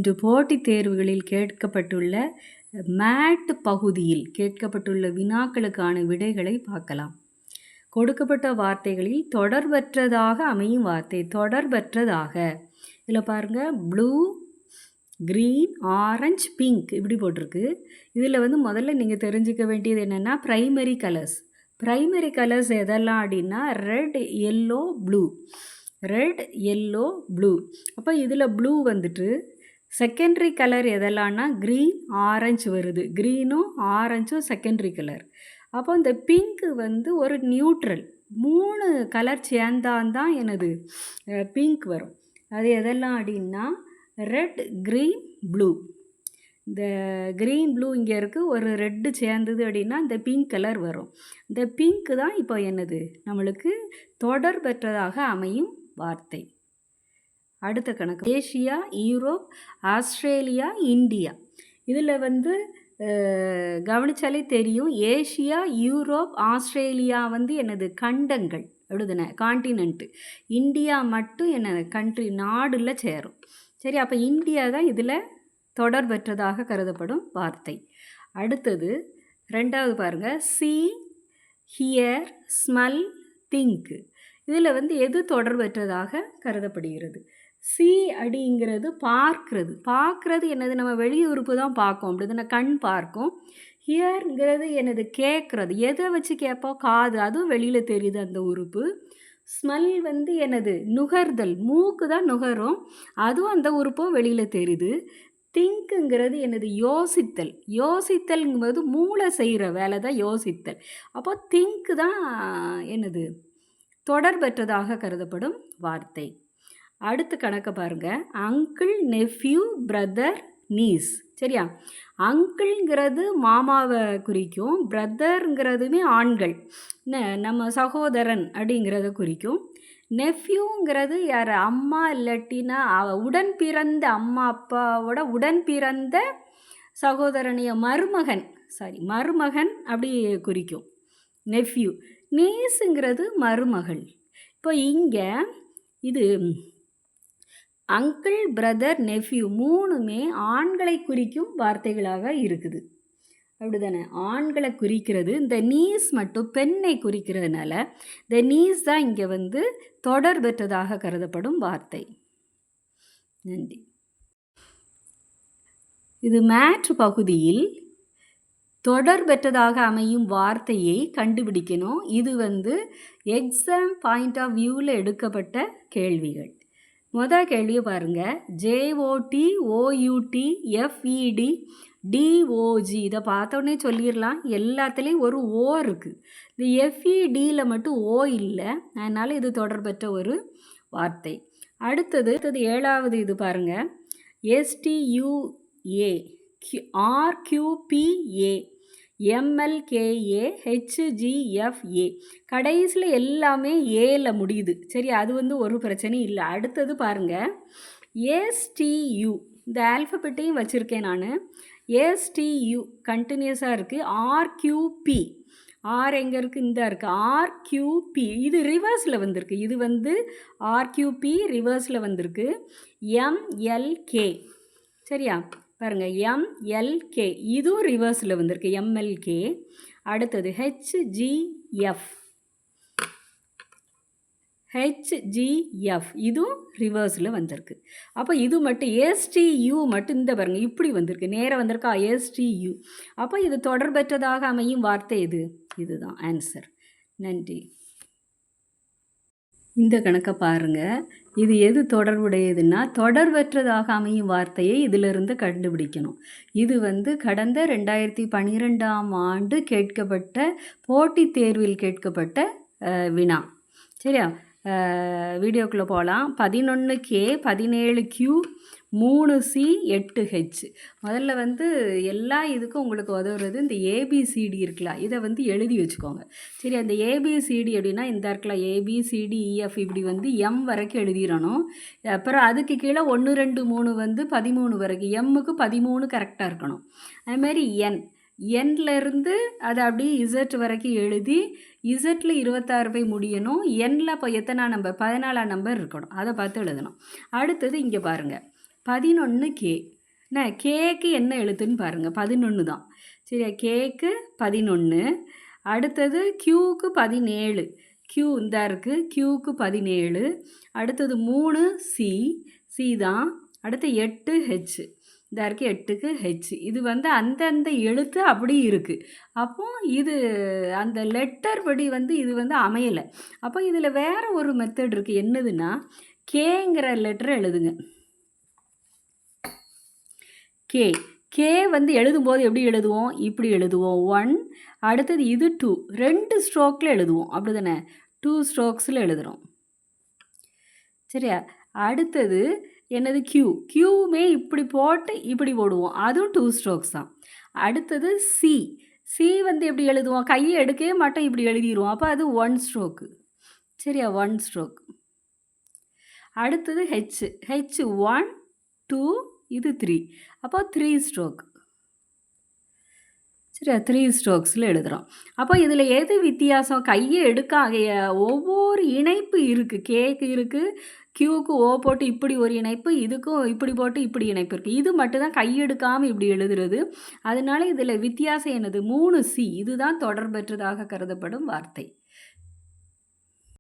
இன்று போட்டித் தேர்வுகளில் கேட்கப்பட்டுள்ள மேட் பகுதியில் கேட்கப்பட்டுள்ள வினாக்களுக்கான விடைகளை பார்க்கலாம். கொடுக்கப்பட்ட வார்த்தைகளில் தொடர்பற்றதாக அமையும் வார்த்தை. தொடர்பற்றதாக இதில் பாருங்கள், ப்ளூ, க்ரீன், ஆரஞ்சு, பிங்க் இப்படி போட்டிருக்கு. இதில் முதல்ல நீங்கள் தெரிஞ்சுக்க வேண்டியது என்னென்னா ப்ரைமரி கலர்ஸ். ப்ரைமரி கலர்ஸ் எதெல்லாம் அப்படின்னா red, yellow, blue. Red, yellow, blue. அப்போ இதில் ப்ளூ வந்துட்டு செகண்டரி கலர் எதெல்லாம்னா க்ரீன், ஆரஞ்சு வருது. க்ரீனும் ஆரஞ்சும் செகண்டரி கலர். அப்போ இந்த பிங்க்கு ஒரு நியூட்ரல். 3 கலர் சேர்ந்தால்தான் எனது பிங்க் வரும். அது எதெல்லாம் அப்படின்னா ரெட், க்ரீன், ப்ளூ. இந்த க்ரீன், ப்ளூ இங்கே இருக்குது. ஒரு ரெட்டு சேர்ந்தது அப்படின்னா இந்த பிங்க் கலர் வரும். இந்த பிங்க்கு தான் இப்போ என்னது நம்மளுக்கு தொடர் பெற்றதாக அமையும் வார்த்தை. அடுத்த கணக்கு, ஏஷியா, யூரோப், ஆஸ்திரேலியா, இந்தியா. இதில் கவனித்தாலே தெரியும், ஏஷியா, யூரோப், ஆஸ்திரேலியா என்னது கண்டங்கள் அப்படிதானே, காண்டினென்ட்டு. இந்தியா மட்டும் என்ன கண்ட்ரி, நாடுல சேரும். சரி, அப்போ இந்தியா தான் இதில் தொடர் பெற்றதாக கருதப்படும் வார்த்தை. அடுத்தது 2வது பாருங்கள், சி, ஹியர், ஸ்மெல், திங்க். இதில் எது தொடர் பெற்றதாக கருதப்படுகிறது? சி அப்படிங்கிறது பார்க்குறது. பார்க்குறது என்னது, நம்ம வெளி உறுப்பு தான் பார்க்கும், அப்படிதானே, கண் பார்க்கும். ஹியர்ங்கிறது என்னது, கேட்குறது. எதை வச்சு கேட்போம்? காது. அதுவும் வெளியில் தெரியுது அந்த உறுப்பு. ஸ்மெல் என்னது, நுகர்தல். மூக்கு தான் நுகரும், அதுவும் அந்த உறுப்பும் வெளியில் தெரியுது. திங்க்குங்கிறது என்னது, யோசித்தல். யோசித்தல்ங்கும்போது மூளை செய்கிற வேலை தான் யோசித்தல். அப்போ திங்க்கு தான் என்னது தொடர் பெற்றதாக கருதப்படும் வார்த்தை. அடுத்த கணக்கை பாருங்கள், அங்கிள், நெஃப்யூ, பிரதர், நீஸ். சரியா, அங்கிள்ங்கிறது மாமாவை குறிக்கும், பிரதருங்கிறதுமே ஆண்கள், நம்ம சகோதரன் அப்படிங்கிறத குறிக்கும். நெஃப்யூங்கிறது யார், அம்மா இல்லாட்டினா உடன் பிறந்த அம்மா அப்பாவோட உடன் பிறந்த சகோதரனைய மருமகன் அப்படி குறிக்கும் நெஃப்யூ. நீஸுங்கிறது மருமகள். இப்போ இங்கே இது அங்கிள், பிரதர், நெஃப்யூ 3மே ஆண்களை குறிக்கும் வார்த்தைகளாக இருக்குது, அப்படிதானே, ஆண்களை குறிக்கிறது. இந்த நீஸ் மட்டும் பெண்ணை குறிக்கிறதுனால இந்த நீஸ் தான் இங்கே தொடர் பெற்றதாக கருதப்படும் வார்த்தை. நன்றி. இது மேட்ரு பகுதியில் தொடர் பெற்றதாக அமையும் வார்த்தையை கண்டுபிடிக்கணும். இது எக்ஸாம் பாயிண்ட் ஆஃப் வியூவில் எடுக்கப்பட்ட கேள்விகள். முதல் கேள்வியை பாருங்கள், ஜேஓடி, ஓயூடி, எஃப்இடி, டிஓஜி. இதை பார்த்தோன்னே சொல்லிடலாம், எல்லாத்துலேயும் ஒரு ஓ இருக்குது. இந்த எஃப்இடியில் மட்டும் ஓ இல்லை, அதனால் இது தொடர்பற்ற ஒரு வார்த்தை. அடுத்தது 7வது இது பாருங்கள், எஸ்டியூஏ, ஆர்கியூபிஏ, எம்எல்கேஏ, ஹெச்ஜிஎஃப்ஏ. கடைசியில் எல்லாமே ஏல முடியுது. சரி, அது ஒரு பிரச்சனையும் இல்லை. அடுத்தது பாருங்கள், எஸ்டியு. இந்த ஆல்ஃபபெட்டையும் வச்சுருக்கேன் நான். எஸ்டியு கண்டினியூஸாக இருக்குது. ஆர்கியூபி, ஆர் எங்கே இருக்குது, இந்த இருக்குது. ஆர்கியூபி இது ரிவர்ஸில் வந்திருக்கு. இது ஆர்கியூபி ரிவர்ஸில் வந்திருக்கு. எம்எல்கே. சரியா, பாருங்கள், எம்எல்கே இதுவும் ரிவர்ஸில் வந்திருக்கு, எம்எல்கே. அடுத்தது ஹெச்ஜிஎஃப் இதுவும் ரிவர்ஸில் வந்திருக்கு. அப்போ இது மட்டும் எஸ்டியு மட்டும் இந்த பாருங்கள் இப்படி வந்திருக்கு, நேராக வந்திருக்கா, எஸ்டியு. அப்போ இது தொடர்பற்றதாக அமையும் வார்த்தை எது? இதுதான் ஆன்சர். நன்றி. இந்த கணக்கை பாருங்கள், இது எது தொடர்புடையதுன்னா தொடர்பற்றதாக அமையும் வார்த்தையை இதிலிருந்து கண்டுபிடிக்கணும். இது கடந்த 2012ஆம் ஆண்டு கேட்கப்பட்ட போட்டித் தேர்வில் கேட்கப்பட்ட வினா. சரியா, வீடியோக்குள்ளே போகலாம். 11K, 17Q, 3C, 8H. முதல்ல எல்லா இதுக்கும் உங்களுக்கு உதவுறது இந்த ஏபிசிடி இருக்குல்ல, இதை எழுதி வச்சுக்கோங்க. சரி, அந்த ஏபிசிடி அப்படின்னா இந்த இருக்கலாம், ABCDEF இப்படி எம் வரைக்கும் எழுதிடணும். அப்புறம் அதுக்கு கீழே 1 2 3 13 வரைக்கும், எம்முக்கு 13 கரெக்டாக இருக்கணும். அதுமாதிரி என்லேருந்து அதை அப்படியே இசட் வரைக்கும் எழுதி, இசட்டில் 26 போய் முடியணும். எண்ணில் இப்போ எத்தனை நம்பர், 14ஆம் நம்பர் இருக்கணும், அதை பார்த்து எழுதணும். அடுத்தது இங்கே பாருங்கள், 11 கே. என்ன கேக்கு என்ன எழுத்துன்னு பாருங்கள், 11 தான். சரியா, கேக்கு 11. அடுத்தது க்யூக்கு 17. க்யூ இந்த இருக்குது, க்யூக்கு 17. அடுத்தது 3 சி, சி தான். அடுத்து 8 ஹெச், இந்த இருக்குது 8க்கு ஹெச். இது வந்து அந்தந்த எழுத்து அப்படி இருக்குது. அப்போ இது அந்த லெட்டர் படி வந்து இது வந்து அமையலை. அப்போ இதில் வேறு ஒரு மெத்தட் இருக்குது. என்னதுன்னா, கேங்கிற லெட்டரை எழுதுங்க. கே, கே வந்து எழுதும்போது எப்படி எழுதுவோம், இப்படி எழுதுவோம் 1. அடுத்தது இது 2, 2 ஸ்ட்ரோக்கில் எழுதுவோம், அப்படி தானே, 2 ஸ்ட்ரோக்ஸில் எழுதுகிறோம். சரியா, அடுத்தது என்னது க்யூ, க்யூவுமே இப்படி போட்டு இப்படி போடுவோம், அதுவும் 2 ஸ்ட்ரோக்ஸ் தான். அடுத்தது சி, சி வந்து எப்படி எழுதுவோம், கையை எடுக்கவே மாட்டோம், இப்படி எழுதிடுவோம், அப்போ அது 1 ஸ்ட்ரோக்கு. சரியா, 1 ஸ்ட்ரோக். அடுத்தது ஹெச், ஹெச் 1 2 இது 3, அப்போ 3 ஸ்ட்ரோக். சரியா, 3 ஸ்ட்ரோக்ஸில் எழுதுகிறோம். அப்போ இதில் எது வித்தியாசம், கையை எடுக்காக ஒவ்வொரு இணைப்பு இருக்குது. கேக்கு இருக்குது, க்யூக்கு ஓ போட்டு இப்படி ஒரு இணைப்பு, இதுக்கும் இப்படி போட்டு இப்படி இணைப்பு இருக்குது. இது மட்டும்தான் கையெடுக்காமல் இப்படி எழுதுறது. அதனால இதில் வித்தியாசம் என்னது, 3 சி, இதுதான் தொடர்பற்றதாக கருதப்படும் வார்த்தை.